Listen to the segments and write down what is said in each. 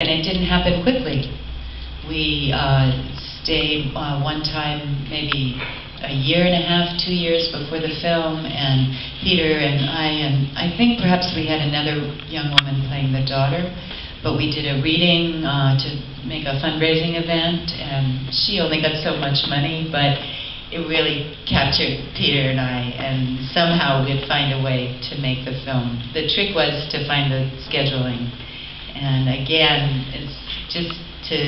And it didn't happen quickly. We stayed one time maybe a year and a half, 2 years before the film, and Peter and I think perhaps we had another young woman playing the daughter, but we did a reading to make a fundraising event, and she only got so much money, but it really captured Peter and I, and somehow we'd find a way to make the film. The trick was to find the scheduling, and again, it's just to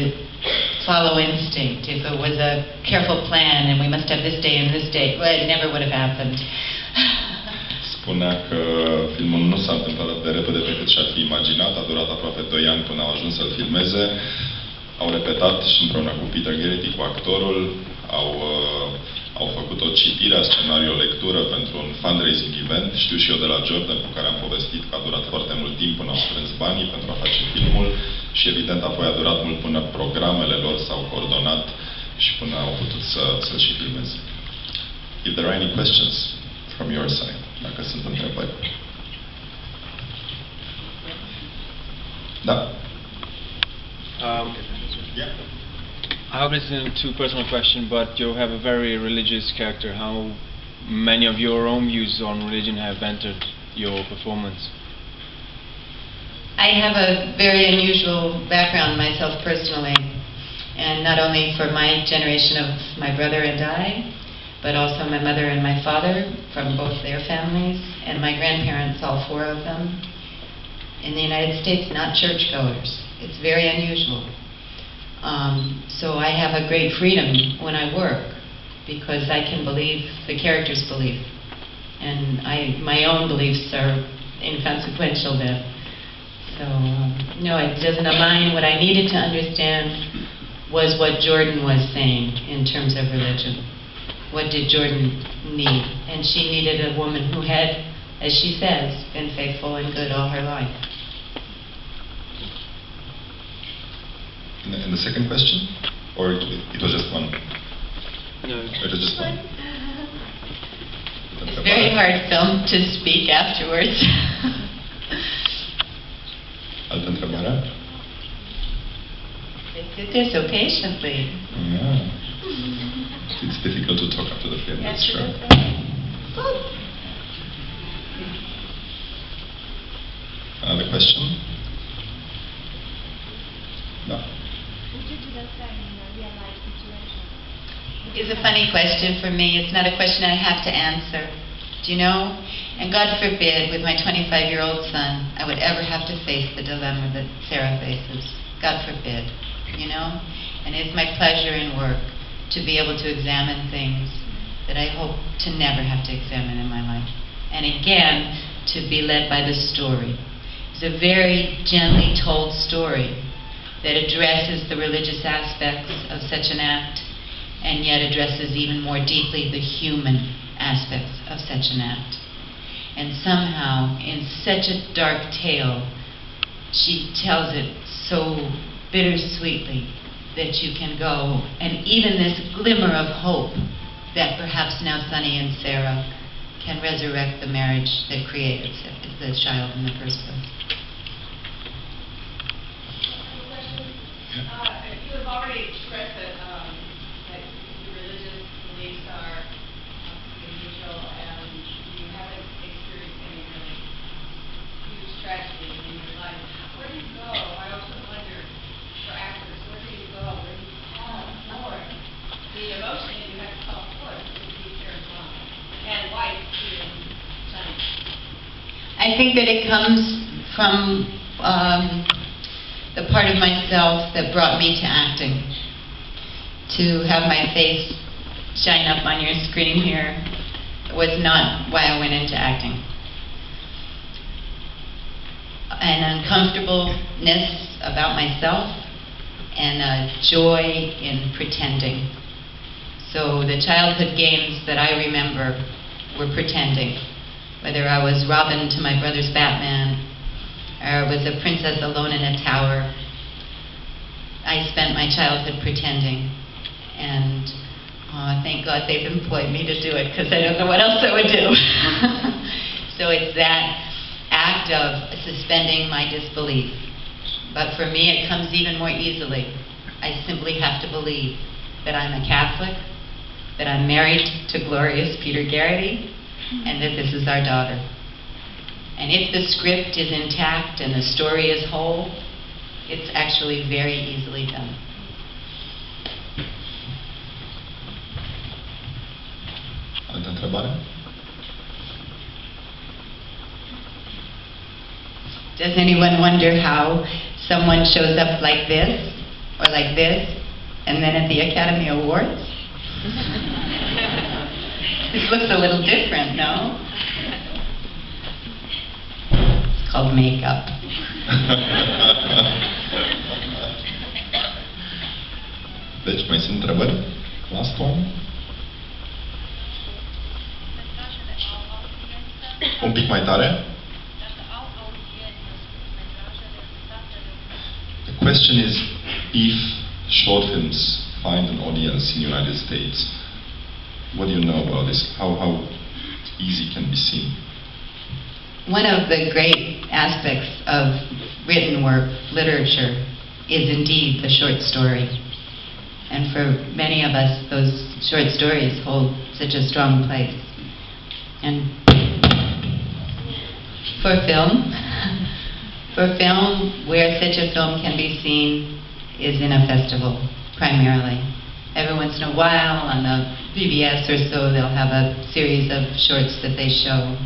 follow instinct. If it was a careful plan and we must have this day and this date, well, it never would have happened. Spunea că filmul nu s-a întâmplat de repede pe cât și-ar fi imaginat, a durat aproape 2 ani până au ajuns să-l filmeze. Au repetat și împreună cu Peter Garrity, cu actorul, au făcut o citire a scenariului, o lectură pentru un fundraising event. Știu și eu de la Jordan, cu care am povestit că a durat foarte mult timp până au strâns banii pentru a face filmul și evident apoi a durat mult până programele lor s-au coordonat și până au putut să-l și filmeze. If there are any questions from your side, dacă sunt întrebări. Da? Yeah. I hope this isn't too personal question, but you have a very religious character. How many of your own views on religion have entered your performance? I have a very unusual background myself personally, and not only for my generation of my brother and I, but also my mother and my father from both their families, and my grandparents, all 4 of them, in the United States, not churchgoers. It's very unusual. So I have a great freedom when I work, because I can believe the character's belief, and my own beliefs are inconsequential then. So no, it doesn't align. What I needed to understand was what Jordan was saying in terms of religion. What did Jordan need? And she needed a woman who had, as she says, been faithful and good all her life. And the second question? Or it was just one? No. It was just one. It's a very hard film to speak afterwards. Altă întrebare? They sit there so patiently. Yeah. It's difficult to talk after the film, that's sure. Another question? No. Would you do the same in a real life situation? It's a funny question for me. It's not a question I have to answer. Do you know? And God forbid, with my 25-year-old son, I would ever have to face the dilemma that Sarah faces. God forbid, you know? And it's my pleasure in work to be able to examine things that I hope to never have to examine in my life. And again, to be led by the story. It's a very gently told story that addresses the religious aspects of such an act, and yet addresses even more deeply the human aspects of such an act. And somehow, in such a dark tale, she tells it so bittersweetly that you can go, and even this glimmer of hope that perhaps now Sonny and Sarah can resurrect the marriage that created the child in the first place. You have already expressed that your religious beliefs are unusual, and you haven't experienced any really huge tragedy in your life. Where do you go? I also wonder, for actors, where do you go? Where do you call forth the emotion that you have to call forth to be Sarah's mom and wife to Sonny? I think that it comes from the part of myself that brought me to acting. To have my face shine up on your screen here was not why I went into acting. An uncomfortableness about myself and a joy in pretending. So the childhood games that I remember were pretending. Whether I was Robin to my brother's Batman, or I was a princess alone in a tower, I spent my childhood pretending. And thank God they've employed me to do it, because I don't know what else I would do. So it's that act of suspending my disbelief But for me, it comes even more easily. I simply have to believe that I'm a Catholic, that I'm married to glorious Peter Garrity, and that this is our daughter. And if the script is intact and the story is whole, it's actually very easily done. Altă întrebare? Does anyone wonder how someone shows up like this, or like this, and then at the Academy Awards? This looks a little different, no? It's called makeup. Deci, mai sunt întrebări? Last one? Un pic mai tare? The question is, if short films find an audience in the United States, what do you know about this? How easy can be seen? One of the great aspects of written work, literature, is indeed the short story. And for many of us, those short stories hold such a strong place. And for film, where such a film can be seen is in a festival, primarily. Every once in a while, on the PBS or so, they'll have a series of shorts that they show.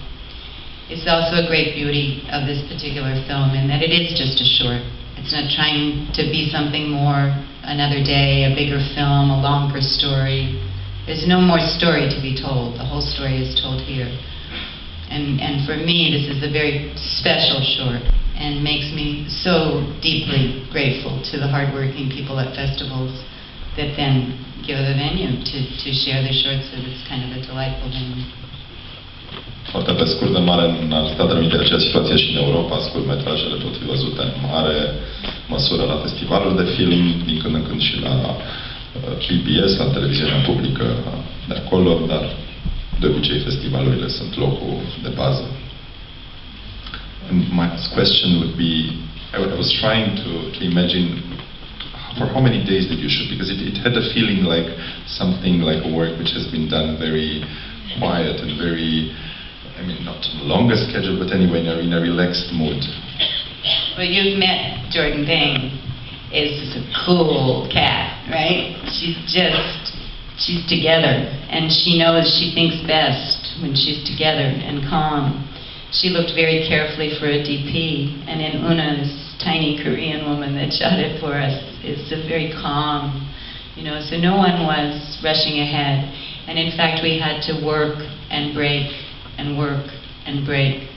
It's also a great beauty of this particular film in that it is just a short. It's not trying to be something more, another day, a bigger film, a longer story. There's no more story to be told. The whole story is told here. And for me, this is a very special short and makes me so deeply grateful to the hardworking people at festivals that then give the venue to share the shorts, so it's kind of a delightful venue. Foarte pe scurt, în mare, în Statele Unite, aceeași situație și în Europa, scurtmetrajele pot fi văzute în mare măsură la festivaluri de film, din când în când și la PBS, la televiziunea publică de acolo, dar de obicei festivalurile sunt locul de bază. And my question would be, I was trying to imagine for how many days did you shoot? Because it had a feeling like something like a work which has been done very quiet and very, I mean, not on the longest schedule, but anyway, in a relaxed mood. Well, you've met Jordan Dane. Is a cool cat, right? She's together, and she knows she thinks best when she's together and calm. She looked very carefully for a DP, and in Una, this tiny Korean woman that shot it for us, is very calm, so no one was rushing ahead. And in fact, we had to work and break and work and break.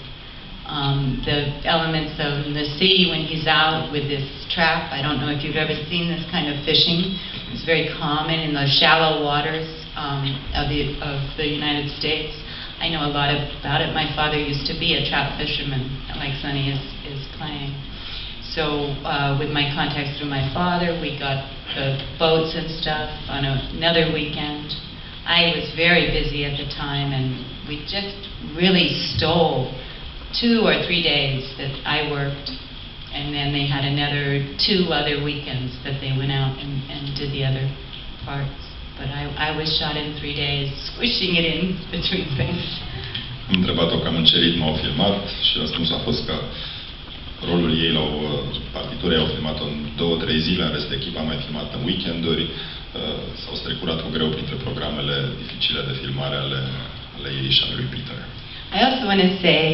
The elements of the sea, when he's out with this trap, I don't know if you've ever seen this kind of fishing. It's very common in the shallow waters of the United States. I know a lot about it. My father used to be a trap fisherman, like Sonny is playing. So with my contacts through my father, we got the boats and stuff on another weekend. I was very busy at the time, and we just really stole 2 or 3 days that I worked, and then they had another 2 other weekends that they went out and did the other parts. But I was shot in 3 days, squishing it in between things. Am întrebat-o cam în ce ritm au filmat și răspunsul a fost că rolul ei la o partitură au filmat-o în 2-3 zile, în rest echipa a mai filmat în weekenduri, s-au strecurat cu greu printre programele dificile de filmare ale ei și ale lui Peter. I also want to say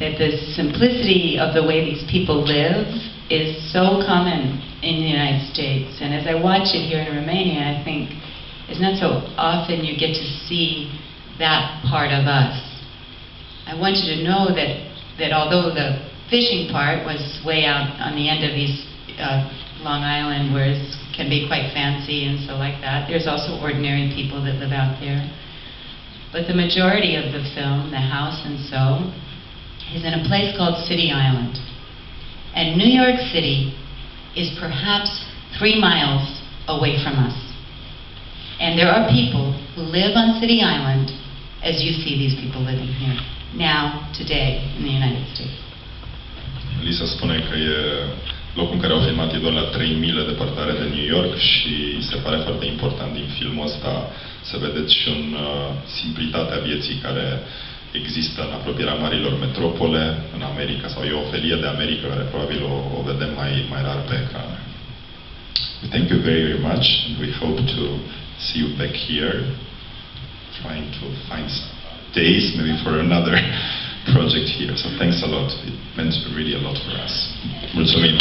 that the simplicity of the way these people live is so common in the United States. And as I watch it here in Romania, I think it's not so often you get to see that part of us. I want you to know that although the fishing part was way out on the end of East Long Island, where it can be quite fancy and so like that, there's also ordinary people that live out there. But the majority of the film, the house and so, is in a place called City Island. And New York City is perhaps 3 miles away from us. And there are people who live on City Island as you see these people living here, now, today, in the United States. Lisa spune că e Locul în care au filmat e doar la 3 mile departare de New York și se pare foarte important din filmul ăsta să vedeți și în simplitatea vieții care există în apropierea marilor metropole în America, sau e o felie de America care probabil o vedem mai rar pe ecran. We thank you very, very much and we hope to see you back here trying to find some days maybe for another project here. So thanks a lot. It meant really a lot for us. Mulțumim!